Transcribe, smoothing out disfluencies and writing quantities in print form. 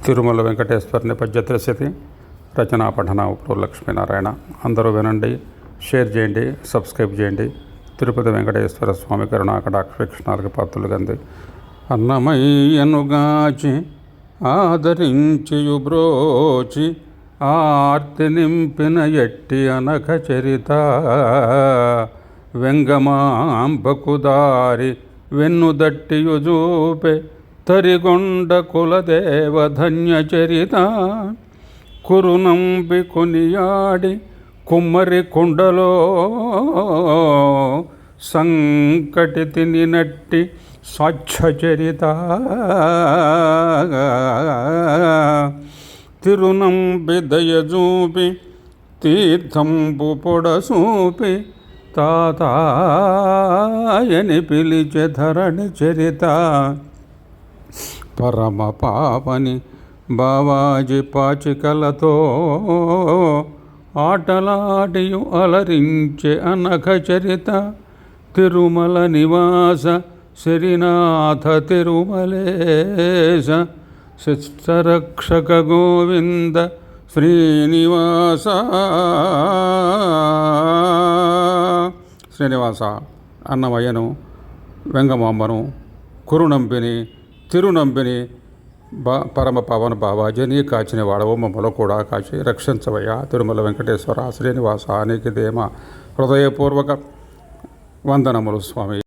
తిరుమల వెంకటేశ్వరుని పద్యత్రశతి రచనా పఠన ఇప్పుడు లక్ష్మీనారాయణ. అందరూ వినండి, షేర్ చేయండి, సబ్స్క్రైబ్ చేయండి. తిరుపతి వెంకటేశ్వర స్వామి కరుణా కటాక్ష పాత్రలు కంది. అన్నమయ్యనుగాచి ఆదరించియు బ్రోచి ఆర్తి నింపిన ఎట్టి అనఘ చరిత వెంగమాంబకు దారి వెన్నుదట్టియు చూపే తరిగొండ కులదేవ ధన్య చరిత కురునంబి కొనియాడి కుమ్మరి కుండలో సంకటి తినినట్టి స్వచ్ఛచరిత తిరునంబి దయజూపి తీర్థంబు పొడసూపి తాతాయని పిలిచె ధరణి చరిత పరమ పాపని బావాజీ పాచికలతో ఆటలాడియు అలరించే అనఘ చరిత తిరుమల నివాస శ్రీనాథ తిరుమలేశ శిష్టరక్షక గోవింద శ్రీనివాస అన్నమయ్యను వెంగమాంబను కురునంబిని తిరునంబిని పరమ పవన బాబాజీని కాచిన వాడవు మమ్మలో కూడా కాచి రక్షించవయ్యా తిరుమల వెంకటేశ్వర శ్రీనివాస నీకిదేమ హృదయపూర్వక వందనములు స్వామి.